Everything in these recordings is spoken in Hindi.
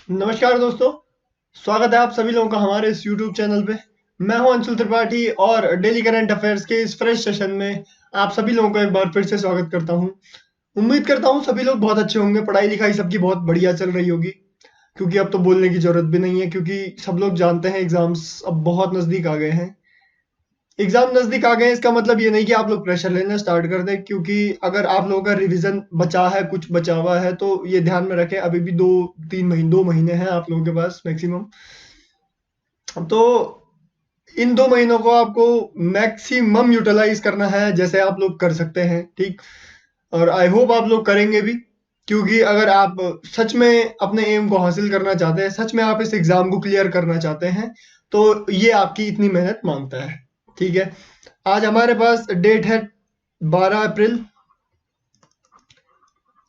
नमस्कार दोस्तों। स्वागत है आप सभी लोगों का हमारे इस YouTube चैनल पे। मैं हूं अंशुल त्रिपाठी और डेली करंट अफेयर्स के इस फ्रेश सेशन में आप सभी लोगों का एक बार फिर से स्वागत करता हूं। उम्मीद करता हूं सभी लोग बहुत अच्छे होंगे, पढ़ाई लिखाई सबकी बहुत बढ़िया चल रही होगी। क्योंकि अब तो बोलने की जरूरत भी नहीं है, क्योंकि सब लोग जानते हैं एग्जाम्स अब बहुत नज़दीक आ गए हैं। एग्जाम नज़दीक आ गए हैं, इसका मतलब ये नहीं कि आप लोग प्रेशर लेना स्टार्ट कर दें, क्योंकि अगर आप लोगों का रिवीजन बचा है, कुछ बचा हुआ है, तो ये ध्यान में रखें अभी भी 2 महीने हैं आप लोगों के पास मैक्सिमम। तो इन 2 महीनों को आपको मैक्सिमम यूटिलाइज करना है जैसे आप लोग कर सकते हैं, ठीक। और आई होप आप लोग करेंगे भी, क्योंकि अगर आप सच में अपने एम को हासिल करना चाहते हैं, सच में आप इस एग्जाम को क्लियर करना चाहते हैं, तो ये आपकी इतनी मेहनत मांगता है, ठीक है। आज हमारे पास डेट है 12 अप्रैल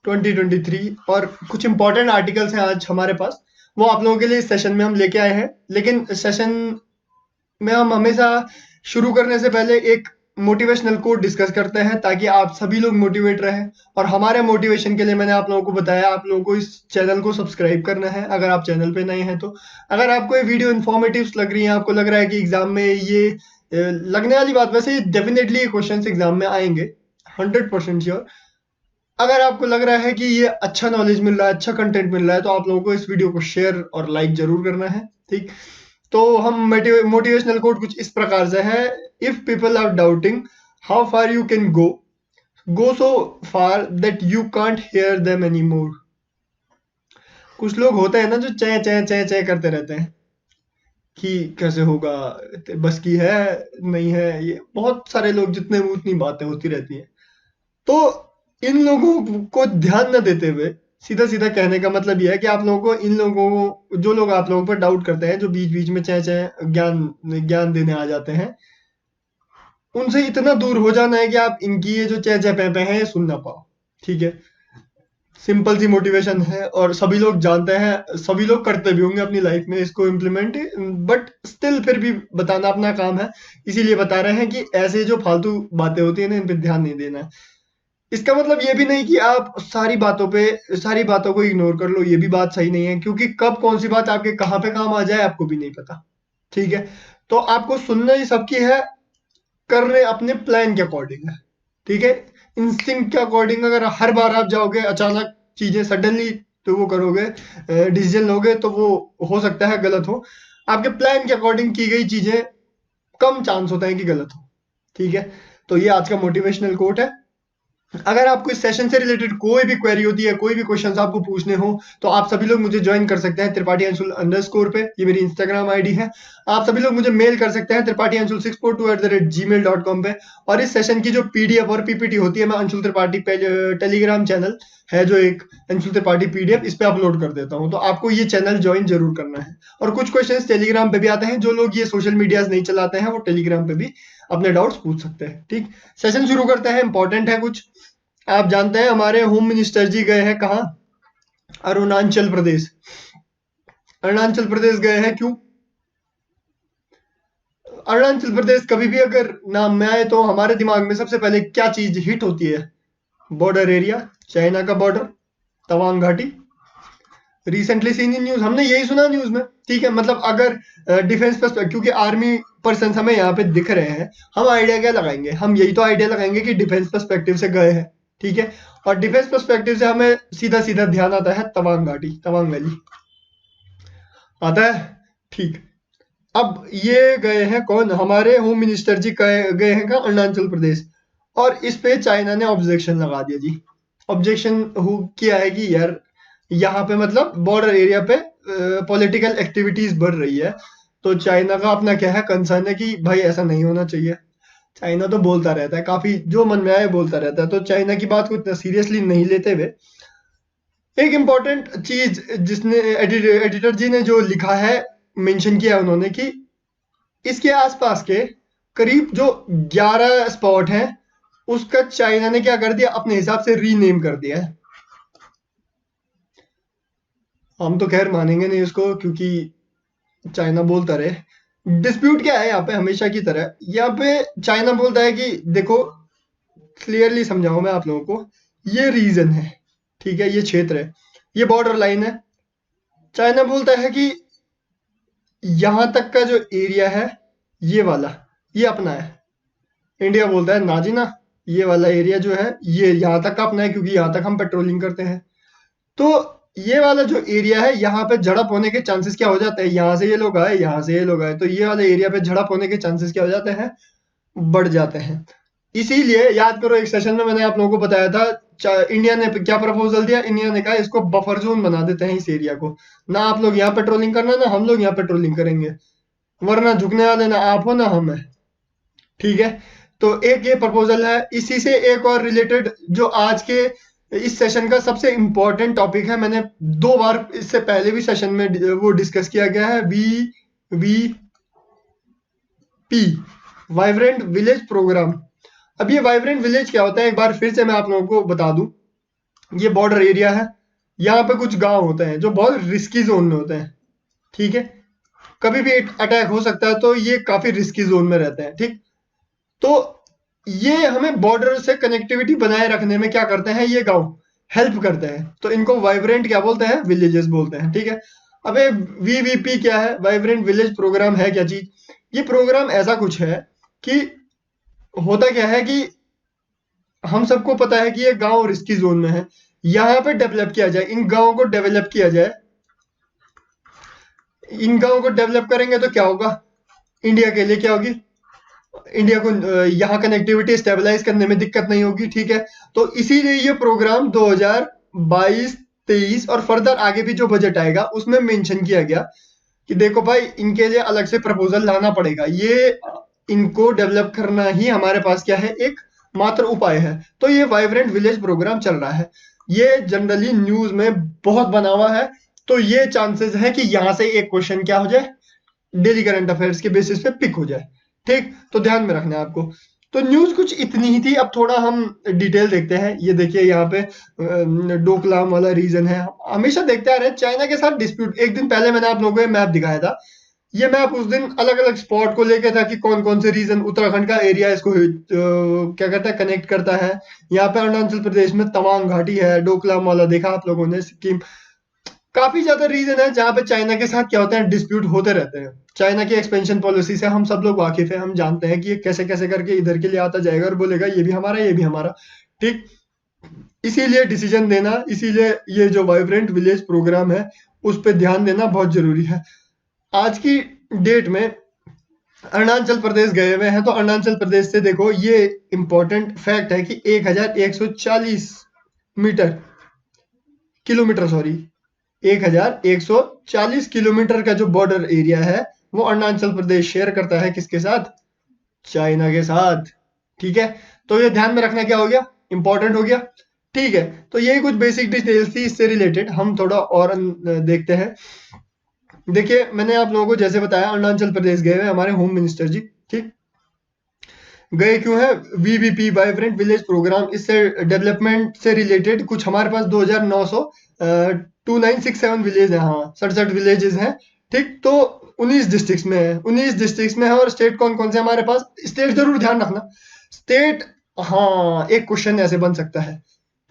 2023 और कुछ इंपॉर्टेंट आर्टिकल्स हैं आज हमारे पास। वो आप लोगों के लिए इस सेशन में हम लेके आए हैं, लेकिन सेशन में हम हमेशा शुरू करने से पहले एक मोटिवेशनल कोट डिस्कस करते हैं, ताकि आप सभी लोग मोटिवेट रहें। और हमारे मोटिवेशन के लिए मैंने आप लोगों को बताया, आप लोगों को इस चैनल को सब्सक्राइब करना है अगर आप चैनल पे नए हैं तो। अगर आपको ये वीडियो इन्फॉर्मेटिव लग रही है, आपको लग रहा है कि एग्जाम में ये लगने वाली बात, वैसे डेफिनेटली ये क्वेश्चन एग्जाम में आएंगे, 100% श्योर। अगर आपको लग रहा है कि ये अच्छा नॉलेज मिल रहा है, अच्छा कंटेंट मिल रहा है, तो आप लोगों को इस वीडियो को शेयर और लाइक जरूर करना है, ठीक। तो हम मोटिवेशनल कोट कुछ इस प्रकार से है। If people are doubting how far you can go, go so far that you can't hear them any more. कुछ लोग होते हैं ना जो चै चै चै चै करते रहते हैं कि कैसे होगा, बस की है, नहीं है, ये बहुत सारे लोग जितने भी उतनी बातें होती रहती हैं। तो इन लोगों को ध्यान न देते हुए सीधा सीधा कहने का मतलब यह है कि आप लोगों को, इन लोगों को, जो लोग आप लोगों पर डाउट करते हैं, जो बीच बीच में चाहे चाहे ज्ञान ज्ञान देने आ जाते हैं, उनसे इतना दूर हो जाना है कि आप इनकी ये जो चह चह पे हैं ये सुन ना पाओ, ठीक है। सिंपल सी मोटिवेशन है और सभी लोग जानते हैं, सभी लोग करते भी होंगे अपनी लाइफ में इसको इम्प्लीमेंट, बट स्टिल फिर भी बताना अपना काम है। इसीलिए बता रहे हैं कि ऐसे जो फालतू बातें होती है ना, इन पे ध्यान नहीं देना है। इसका मतलब ये भी नहीं कि आप सारी बातों को इग्नोर कर लो, ये भी बात सही नहीं है, क्योंकि कब कौन सी बात आपके कहाँ पे काम आ जाए आपको भी नहीं पता, ठीक है। तो आपको सुनना ही सबकी है, करने अपने प्लान के अकॉर्डिंग है, ठीक है। इंस्टिंक्ट के अकॉर्डिंग अगर हर बार आप जाओगे अचानक चीजें सडनली, तो वो करोगे, डिसीजन लोगे, तो वो हो सकता है गलत हो। आपके प्लान के अकॉर्डिंग की गई चीजें कम चांस होता है कि गलत हो, ठीक है। तो ये आज का मोटिवेशनल कोट है। अगर आपको इस सेशन से रिलेटेड कोई भी क्वेरी होती है, कोई भी क्वेश्चंस आपको पूछने हो, तो आप सभी लोग मुझे ज्वाइन कर सकते हैं त्रिपाठी अंशुल अंडरस्कोर पे, ये मेरी इंस्टाग्राम आईडी है। आप सभी लोग मुझे मेल कर सकते हैं त्रिपाठी अंशुल 642@gmail.com पे। और इस सेशन की जो पीडीएफ और पीपीटी होती है, मैं अंशुल त्रिपाठी पे टेलीग्राम चैनल है जो एक अंशुल त्रिपाठी पीडीएफ, इस पे अपलोड कर देता हूँ, तो आपको ये चैनल ज्वाइन जरूर करना है। और कुछ क्वेश्चंस टेलीग्राम पे भी आते हैं, जो लोग ये सोशल मीडियाज नहीं चलाते हैं वो टेलीग्राम पे भी अपने डाउट्स पूछ सकते हैं, ठीक। सेशन शुरू करते हैं, इंपॉर्टेंट है कुछ। आप जानते हैं हमारे होम मिनिस्टर जी गए हैं कहाँ? अरुणाचल प्रदेश। अरुणाचल प्रदेश गए हैं क्यों? अरुणाचल प्रदेश कभी भी अगर नाम में आए तो हमारे दिमाग में सबसे पहले क्या चीज हिट होती है? बॉर्डर एरिया, चाइना का बॉर्डर, तवांग घाटी। रिसेंटली सीन इन न्यूज, हमने यही सुना न्यूज में, ठीक है। मतलब अगर डिफेंस पर, क्योंकि आर्मी पर्सन हमें यहाँ पे दिख रहे हैं, हम आइडिया क्या लगाएंगे? हम यही तो आइडिया लगाएंगे कि डिफेंस पर्सपेक्टिव से गए हैं, ठीक है। और डिफेंस पर्सपेक्टिव से हमें सीधा सीधा ध्यान आता है तवांग घाटी, तवांग वैली आता है, ठीक। अब ये गए हैं कौन? हमारे होम मिनिस्टर जी गए हैं कहाँ? अरुणाचल प्रदेश। और इस पे चाइना ने ऑब्जेक्शन लगा दिया जी। ऑब्जेक्शन किया है कि यार यहाँ पे मतलब बॉर्डर एरिया पे पॉलिटिकल एक्टिविटीज बढ़ रही है। तो चाइना का अपना क्या है, कंसर्न है कि भाई ऐसा नहीं होना चाहिए। चाइना तो बोलता रहता है, काफी जो मन में आए बोलता रहता है, तो चाइना की बात को इतना सीरियसली नहीं लेते हुए, एक इम्पॉर्टेंट चीज जिसने एडिटर जी ने जो लिखा है, मेंशन किया उन्होंने कि इसके आसपास के करीब जो 11 स्पॉट हैं, उसका चाइना ने क्या कर दिया, अपने हिसाब से रीनेम कर दिया है। हम तो खैर मानेंगे नहीं उसको, क्योंकि चाइना बोलता रहे। डिस्प्यूट क्या है यहाँ पे? हमेशा की तरह यहाँ पे चाइना बोलता है कि देखो, क्लियरली समझाऊं मैं आप लोगों को, ये रीजन है, ठीक है, ये क्षेत्र है, ये बॉर्डर लाइन है, चाइना बोलता है कि यहां तक का जो एरिया है ये वाला, ये अपना है। इंडिया बोलता है ना जी ना, ये वाला एरिया जो है ये यहाँ तक का अपना है, क्योंकि यहाँ तक हम पेट्रोलिंग करते हैं। तो ये वाला जो एरिया है यहाँ पे झड़प होने के चांसेस क्या हो जाते हैं, यहाँ से ये लोग आए, यहाँ से ये लोग आए, तो ये वाले एरिया पे झड़प होने के चांसेस क्या हो जाते हैं, बढ़ जाते हैं। इसीलिए याद करो, एक सेशन में मैंने आप लोगों को बताया था, इंडिया ने क्या प्रपोजल दिया, इंडिया ने कहा इसको बफर जोन बना देते हैं इस एरिया को, ना आप लोग यहाँ पेट्रोलिंग करना, ना हम लोग यहाँ पेट्रोलिंग करेंगे, वरना झुकने वाले ना आप हो ना हम है। ठीक है, तो एक ये प्रपोजल है। इसी से एक और रिलेटेड जो आज के इस सेशन का सबसे इंपॉर्टेंट टॉपिक है, मैंने 2 बार इससे पहले भी सेशन में वो डिस्कस किया गया है, VVP, वाइब्रेंट विलेज प्रोग्राम। अब ये वाइब्रेंट विलेज क्या होता है, एक बार फिर से मैं आप लोगों को बता दूं। ये बॉर्डर एरिया है, यहाँ पे कुछ गांव होते हैं जो बहुत रिस्की जोन में होते हैं। ठीक है, कभी भी अटैक हो सकता है, तो ये काफी रिस्की जोन में रहते हैं। ठीक, तो ये हमें बॉर्डर से कनेक्टिविटी बनाए रखने में क्या करते हैं, ये गांव हेल्प करते हैं, तो इनको वाइब्रेंट क्या बोलते हैं, विलेजेस बोलते हैं। ठीक है, अब ये VVP क्या है, वाइब्रेंट विलेज प्रोग्राम है क्या चीज। ये प्रोग्राम ऐसा कुछ है कि होता क्या है कि हम सबको पता है कि ये गांव रिस्की जोन में है, यहाँ पे डेवलप किया जाए, इन गांवों को डेवलप किया जाए। इन गांवों को डेवलप करेंगे तो क्या होगा, इंडिया के लिए क्या होगी, इंडिया को यहाँ कनेक्टिविटी स्टेबलाइज करने में दिक्कत नहीं होगी। ठीक है, तो इसीलिए ये प्रोग्राम 2022-23 और फर्दर आगे भी जो बजट आएगा उसमें मेंशन किया गया कि देखो भाई, इनके लिए अलग से प्रपोजल लाना पड़ेगा, ये इनको डेवलप करना ही हमारे पास क्या है, एक मात्र उपाय है। तो ये वाइब्रेंट विलेज प्रोग्राम चल रहा है, ये जनरली न्यूज में बहुत बना हुआ है, तो ये चांसेस है कि यहाँ से एक क्वेश्चन क्या हो जाए, डेली करंट अफेयर्स के बेसिस पे पिक हो जाए। ठीक, तो ध्यान में रखना है आपको। तो न्यूज कुछ इतनी ही थी, अब थोड़ा हम डिटेल देखते हैं। ये देखिए यहाँ पे डोकलाम वाला रीजन है, हमेशा देखते आ रहे हैं चाइना के साथ डिस्प्यूट। एक दिन पहले मैंने आप लोगों को ये मैप दिखाया था, ये मैप उस दिन अलग अलग स्पॉट को लेके था कि कौन कौन से रीजन, उत्तराखंड का एरिया इसको क्या कहते हैं, कनेक्ट करता है। यहाँ पे अरुणाचल प्रदेश में तवांग घाटी है, डोकलाम वाला देखा आप लोगों ने, सिक्किम, काफी ज्यादा रीजन है जहां पे चाइना के साथ क्या होते हैं, डिस्प्यूट होते रहते हैं। चाइना की एक्सपेंशन पॉलिसी से हम सब लोग वाकिफ है, हम जानते हैं कि ये कैसे कैसे करके इधर के लिए आता जाएगा और बोलेगा ये भी हमारा, ये भी हमारा। ठीक, इसीलिए डिसीजन देना, इसीलिए ये जो वाइब्रेंट विलेज प्रोग्राम है उस पर ध्यान देना बहुत जरूरी है। आज की डेट में अरुणाचल प्रदेश गए हुए हैं, तो अरुणाचल प्रदेश से देखो, ये इंपॉर्टेंट फैक्ट है कि 1140 किलोमीटर 1140 किलोमीटर का जो बॉर्डर एरिया है वो अरुणाचल प्रदेश शेयर करता है किसके साथ, चाइना के साथ। ठीक है, तो ये ध्यान में रखना क्या हो गया, इंपॉर्टेंट हो गया। ठीक है, तो ये कुछ बेसिक डिटेल्स थी, इससे रिलेटेड हम थोड़ा और देखते हैं। देखिए, मैंने आप लोगों को जैसे बताया, अरुणाचल प्रदेश गए हुए हमारे होम मिनिस्टर जी। ठीक, गए क्यों है, VVP वाइब्रेंट विलेज प्रोग्राम, इससे डेवलपमेंट से रिलेटेड कुछ हमारे पास 2967 विलेज है, हाँ 67 विलेजेस हैं। ठीक, तो 19 डिस्ट्रिक्ट्स में है, 19 डिस्ट्रिक्ट्स में है। और स्टेट कौन कौन से हमारे पास, स्टेट जरूर ध्यान रखना स्टेट। हाँ, एक क्वेश्चन ऐसे बन सकता है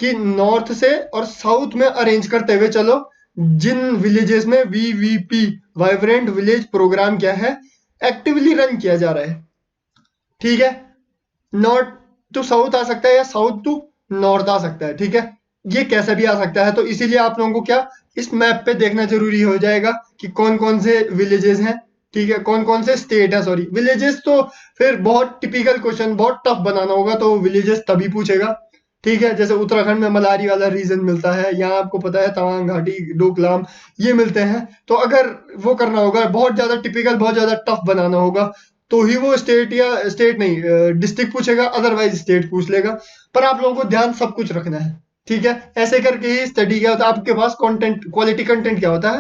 कि नॉर्थ से और साउथ में अरेंज करते हुए चलो, जिन विलेजेस में VVP वाइब्रेंट विलेज प्रोग्राम क्या है, एक्टिवली रन किया जा रहा है। ठीक है, नॉर्थ टू साउथ आ सकता है या साउथ टू नॉर्थ आ सकता है। ठीक है, ये कैसे भी आ सकता है, तो इसीलिए आप लोगों को क्या इस मैप पे देखना जरूरी हो जाएगा कि कौन कौन से विलेजेस हैं। ठीक है, कौन कौन से स्टेट है, सॉरी विलेजेस, तो फिर बहुत टिपिकल क्वेश्चन, बहुत टफ बनाना होगा, तो विलेजेस तभी पूछेगा। ठीक है, जैसे उत्तराखंड में मलारी वाला रीजन मिलता है, यहाँ आपको पता है तवांग घाटी, डोकलाम, ये मिलते हैं। तो अगर वो करना होगा, बहुत ज्यादा टिपिकल, बहुत ज्यादा टफ बनाना होगा, तो ही वो स्टेट या स्टेट नहीं डिस्ट्रिक्ट पूछेगा, अदरवाइज स्टेट पूछ लेगा। पर आप लोगों को ध्यान सब कुछ रखना है। ठीक है, ऐसे करके ही स्टडी क्या होता है, आपके पास कंटेंट, क्वालिटी कंटेंट क्या होता है,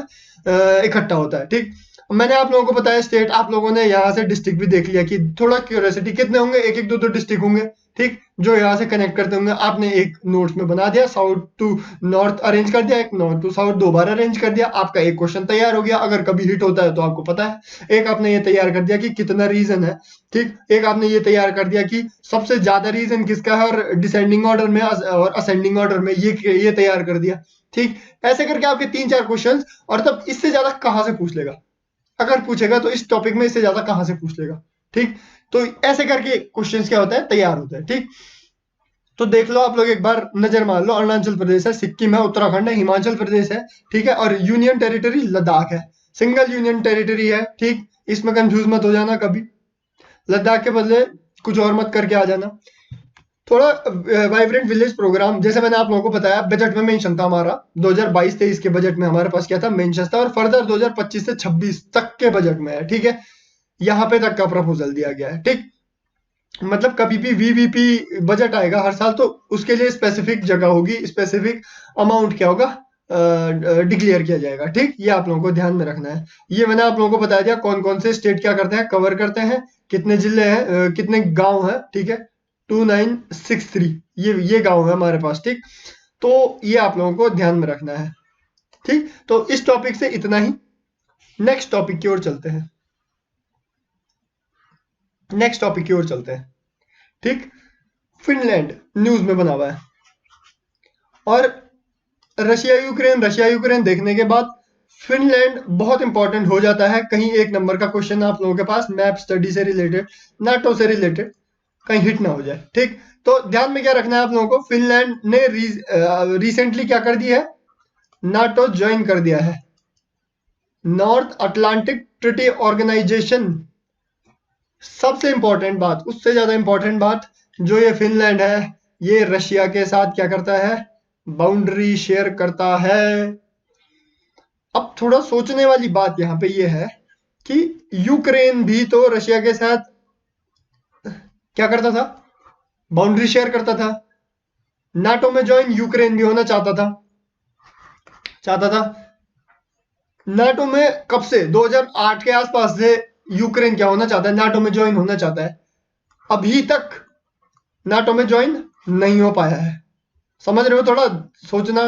इकट्ठा होता है। ठीक, मैंने आप लोगों को बताया स्टेट, आप लोगों ने यहाँ से डिस्ट्रिक्ट भी देख लिया कि थोड़ा क्यूरियोसिटी, कितने होंगे, एक एक दो दो डिस्ट्रिक्ट होंगे। ठीक, जो यहाँ से कनेक्ट करते होंगे, आपने एक नोट्स में बना दिया, साउथ टू नॉर्थ अरेंज कर दिया, एक नॉर्थ टू साउथ 2 बार अरेंज कर दिया, आपका एक क्वेश्चन तैयार हो गया। अगर कभी हिट होता है तो आपको पता है। एक आपने ये तैयार कर दिया कि कितना रीजन है, ठीक, एक आपने ये तैयार कर दिया कि सबसे ज्यादा रीजन किसका है, और डिसेंडिंग ऑर्डर में और असेंडिंग ऑर्डर में, ये तैयार कर दिया। ठीक, ऐसे करके आपके 3-4 क्वेश्चन। और तब इससे ज्यादा कहां से पूछ लेगा, अगर पूछेगा तो इस टॉपिक में इससे ज्यादा कहां से पूछ लेगा। ठीक, तो ऐसे करके क्वेश्चंस क्या होता है, तैयार होता है। ठीक, तो देख लो आप लोग, एक बार नजर मार लो। अरुणाचल प्रदेश है, सिक्किम है, उत्तराखंड है, हिमाचल प्रदेश है, ठीक है, और यूनियन टेरिटरी लद्दाख है। सिंगल यूनियन टेरिटरी है। ठीक, इसमें कंफ्यूज मत हो जाना कभी, लद्दाख के बदले कुछ और मत करके आ जाना। थोड़ा वाइब्रेंट विलेज प्रोग्राम, जैसे मैंने आप लोगों को बताया, बजट में मेंशन था हमारा 2022-23 के बजट में हमारे पास क्या था, मेंशन था, और फर्दर 2025 से 26 तक के बजट में है। ठीक है, यहाँ पे तक का प्रपोजल दिया गया है। ठीक, मतलब कभी भी वीवीपी बजट आएगा हर साल, तो उसके लिए स्पेसिफिक जगह होगी, स्पेसिफिक अमाउंट क्या होगा, डिक्लेयर किया जाएगा। ठीक, ये आप लोगों को ध्यान में रखना है। ये मैंने आप लोगों को बता दिया कौन कौन से स्टेट क्या करते हैं, कवर करते हैं, कितने जिले हैं, कितने गांव हैं। ठीक है, 2963 ये गांव है हमारे पास। ठीक, तो ये आप लोगों को ध्यान में रखना है। ठीक, तो इस टॉपिक से इतना ही। नेक्स्ट टॉपिक की ओर चलते हैं। ठीक, फिनलैंड न्यूज में बना हुआ है, और रशिया यूक्रेन देखने के बाद फिनलैंड बहुत इंपॉर्टेंट हो जाता है। कहीं एक नंबर का क्वेश्चन आप लोगों के पास मैप स्टडी से रिलेटेड, नाटो से रिलेटेड, कहीं हिट ना हो जाए। ठीक, तो ध्यान में क्या रखना है आप लोगों को, फिनलैंड ने रिसेंटली क्या कर दिया है, नाटो ज्वाइन कर दिया है, नॉर्थ अटलांटिक ट्रीटी ऑर्गेनाइजेशन। सबसे इंपॉर्टेंट बात, उससे ज्यादा इंपॉर्टेंट बात, जो ये फिनलैंड है, ये रशिया के साथ क्या करता है, बाउंड्री शेयर करता है। अब थोड़ा सोचने वाली बात यहाँ पे ये है कि यूक्रेन भी तो रशिया के साथ क्या करता था, बाउंड्री शेयर करता था। नाटो में ज्वाइन यूक्रेन भी होना चाहता था। नाटो में कब से, 2008 के आसपास से यूक्रेन क्या होना चाहता है, नाटो में ज्वाइन होना चाहता है। अभी तक नाटो में ज्वाइन नहीं हो पाया है। समझ रहे हो, थोड़ा सोचना।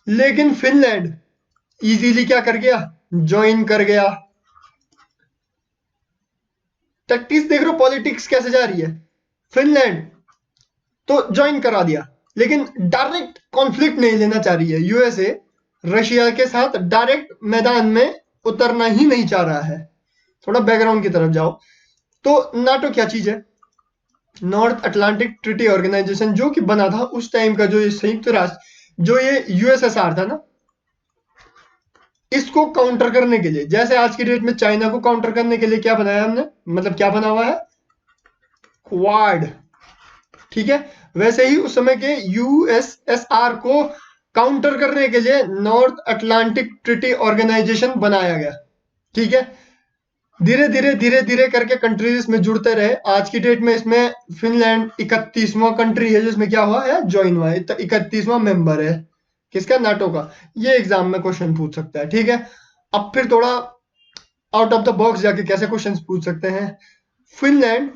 लेकिन फिनलैंड इजीली क्या कर गया, ज्वाइन कर गया। टैक्टिक्स देख रहे हो, पॉलिटिक्स कैसे जा रही है। फिनलैंड तो ज्वाइन करा दिया, लेकिन डायरेक्ट कॉन्फ्लिक्ट नहीं लेना चाह रही है। यूएसए रशिया के साथ डायरेक्ट मैदान में उतरना ही नहीं चाह रहा है। थोड़ा बैकग्राउंड की तरफ जाओ, तो नाटो क्या चीज है, नॉर्थ अटलांटिक ट्रीटी ऑर्गेनाइजेशन, जो कि बना था उस टाइम का, जो ये संयुक्त राष्ट्र, जो ये यूएसएसआर था ना, इसको काउंटर करने के लिए, जैसे आज की डेट में चाइना को काउंटर करने के लिए क्या बनाया हमने, मतलब क्या बना हुआ है, क्वाड। ठीक है, वैसे ही उस समय के यूएसएसआर को काउंटर करने के लिए नॉर्थ अटलांटिक ट्रीटी ऑर्गेनाइजेशन बनाया गया। ठीक है, धीरे धीरे करके कंट्रीज इसमें जुड़ते रहे। आज की डेट में इसमें फिनलैंड 31वां कंट्री है जिसमें क्या हुआ है, ज्वाइन हुआ है, 31वां मेंबर है किसका, नाटो का। ये एग्जाम में क्वेश्चन पूछ सकता है। ठीक है, अब फिर थोड़ा आउट ऑफ द बॉक्स जाके कैसे क्वेश्चन पूछ सकते हैं। Finland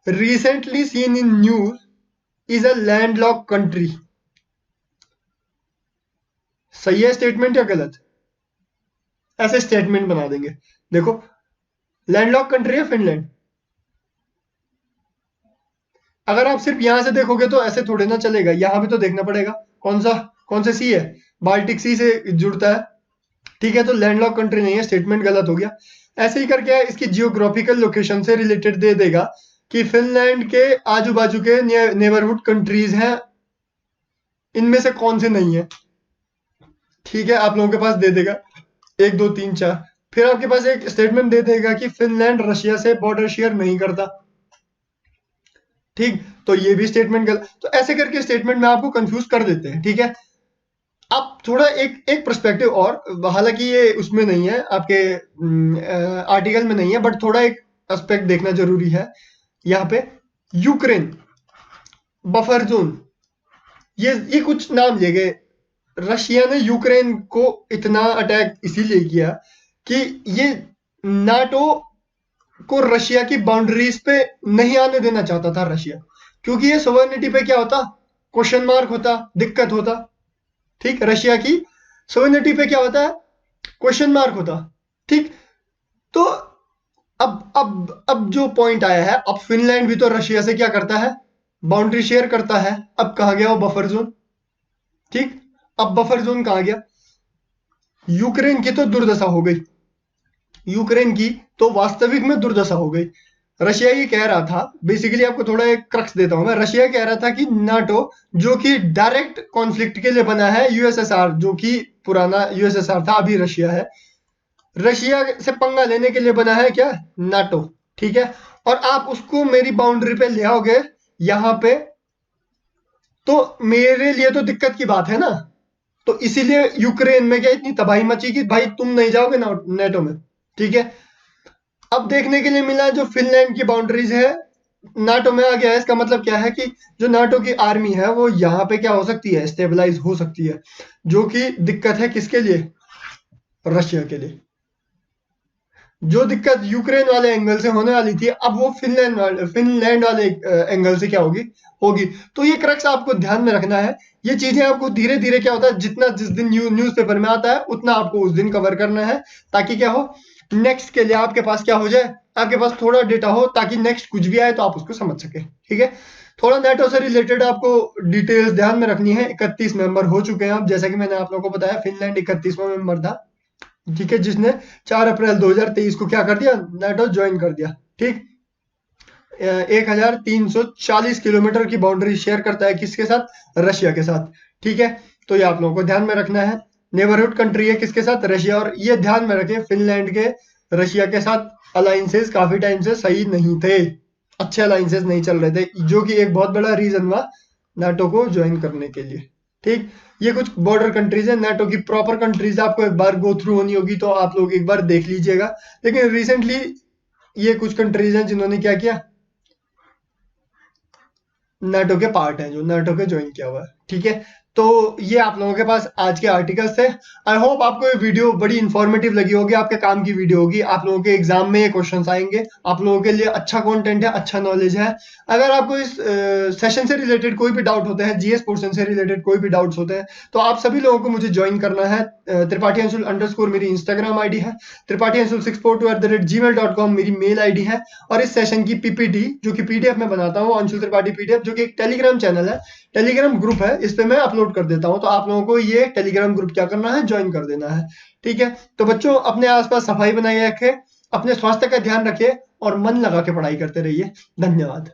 recently seen in news is a landlocked country. सही है स्टेटमेंट या गलत, ऐसे स्टेटमेंट बना देंगे। देखो, लैंडलॉक कंट्री है फिनलैंड। अगर आप सिर्फ यहां से देखोगे तो ऐसे थोड़े ना चलेगा, यहां भी तो देखना पड़ेगा कौन से सी है, बाल्टिक सी से जुड़ता है। ठीक है, तो लैंडलॉक कंट्री नहीं है, स्टेटमेंट गलत हो गया। ऐसे ही करके इसकी जियोग्राफिकल लोकेशन से रिलेटेड दे देगा कि फिनलैंड के आजू बाजू के नेबरहुड कंट्रीज हैं, इनमें से कौन से नहीं है। ठीक है, आप लोगों के पास दे देगा 1 2 3 4, फिर आपके पास एक स्टेटमेंट दे देगा कि फिनलैंड रशिया से बॉर्डर शेयर नहीं करता। ठीक, तो ये भी स्टेटमेंट गलत। तो ऐसे करके स्टेटमेंट में आपको कंफ्यूज कर देते हैं। ठीक है, अब थोड़ा एक पर्सपेक्टिव और, हालांकि ये उसमें नहीं है, आपके आर्टिकल में नहीं है, बट थोड़ा एक एस्पेक्ट देखना जरूरी है यहाँ पे। यूक्रेन बफर जोन, ये कुछ नाम लिए गए। रशिया ने यूक्रेन को इतना अटैक इसीलिए किया कि ये नाटो को रशिया की बाउंड्रीज पे नहीं आने देना चाहता था रशिया, क्योंकि ये सोवर्निटी पे क्या होता, क्वेश्चन मार्क होता, दिक्कत होता। ठीक, रशिया की सोवर्निटी पे क्या होता है, क्वेश्चन मार्क होता। ठीक, तो अब जो पॉइंट आया है, अब फिनलैंड भी तो रशिया से क्या करता है, बाउंड्री शेयर करता है। अब कहाँ गया वो बफर जोन। ठीक, अब बफर जोन कहाँ गया, यूक्रेन की तो दुर्दशा हो गई, यूक्रेन की तो वास्तविक में दुर्दशा हो गई। रशिया ये कह रहा था, बेसिकली आपको थोड़ा एक क्रक्स देता हूं मैं, रशिया कह रहा था कि नाटो जो कि डायरेक्ट कॉन्फ्लिक्ट के लिए बना है, यूएसएसआर जो कि पुराना यूएसएसआर था, अभी रशिया है, रशिया से पंगा लेने के लिए बना है क्या, नाटो। ठीक है, और आप उसको मेरी बाउंड्री पे ले आओगे यहां पे, तो मेरे लिए तो दिक्कत की बात है ना। तो इसीलिए यूक्रेन में क्या इतनी तबाही मची कि भाई तुम नहीं जाओगे नेटो में। ठीक है, अब देखने के लिए मिला जो फिनलैंड की बाउंड्रीज है नाटो में आ गया है। इसका मतलब क्या है कि जो नाटो की आर्मी है वो यहाँ पे क्या हो सकती है, स्टेबलाइज हो सकती है, जो कि दिक्कत है किसके लिए, रशिया के लिए। जो दिक्कत यूक्रेन वाले एंगल से होने वाली थी, अब वो फिनलैंड वाले एंगल से क्या होगी होगी। तो ये क्रक्स आपको ध्यान में रखना है। ये चीजें आपको धीरे धीरे क्या होता है, जितना जिस दिन न्यूज़पेपर में आता है उतना आपको उस दिन कवर करना है, ताकि क्या हो, नेक्स्ट के लिए आपके पास क्या हो जाए, आपके पास थोड़ा डेटा हो, ताकि नेक्स्ट कुछ भी आए तो आप उसको समझ सके। ठीक है, थोड़ा नेटो से रिलेटेड आपको डिटेल्स ध्यान में रखनी है। 31 मेंबर हो चुके हैं अब, जैसा कि मैंने आप लोगों को बताया, फिनलैंड 31वां मेंबर था। ठीक है, जिसने 4 अप्रैल 2023 को क्या कर दिया, नाटो ज्वाइन कर दिया। ठीक, 1340 किलोमीटर की बाउंड्री शेयर करता है किसके साथ, रशिया के साथ। ठीक है, तो ये आप लोगों को ध्यान में रखना है। नेबरहुड कंट्री है किसके साथ, रशिया। और ये ध्यान में रखें, फिनलैंड के रशिया के साथ अलायंसेस काफी टाइम से सही नहीं थे, अच्छे अलायंसेस नहीं चल रहे थे, जो कि एक बहुत बड़ा रीजन हुआ नाटो को ज्वाइन करने के लिए। ठीक, ये कुछ बॉर्डर कंट्रीज है नाटो की, प्रॉपर कंट्रीज आपको एक बार गो थ्रू होनी होगी, तो आप लोग एक बार देख लीजिएगा। लेकिन रिसेंटली ये कुछ कंट्रीज हैं जिन्होंने क्या किया, नाटो के पार्ट हैं, जो नाटो के ज्वाइन किया हुआ है। ठीक है, तो ये आप लोगों के पास आज के आर्टिकल्स थे। आई होप आपको ये वीडियो बड़ी इंफॉर्मेटिव लगी होगी, आपके काम की वीडियो होगी। आप लोगों के एग्जाम में ये क्वेश्चंस आएंगे, आप लोगों के लिए अच्छा कंटेंट है, अच्छा नॉलेज है। अगर आपको इस सेशन से रिलेटेड कोई भी डाउट होते हैं, जीएस पोर्शन से रिलेटेड कोई भी डाउट्स होते हैं, तो आप सभी लोगों को मुझे ज्वाइन करना है। त्रिपाठी अंशुल _ मेरी इंस्टाग्राम आईडी है, त्रिपाठी अंशुल 642@gmail.com मेरी मेल आईडी है। और इस सेशन की पीपीटी जो कि पीडीएफ में बनाता हूँ, अंशुल त्रिपाठी पीडीएफ, जो कि एक टेलीग्राम चैनल है, टेलीग्राम ग्रुप है, इस पे मैं अपलोड कर देता हूं। तो आप लोगों को ये टेलीग्राम ग्रुप क्या करना है, ज्वाइन कर देना है। ठीक है, तो बच्चों अपने आसपास सफाई बनाए रखें, अपने स्वास्थ्य का ध्यान रखिए और मन लगा के पढ़ाई करते रहिए। धन्यवाद।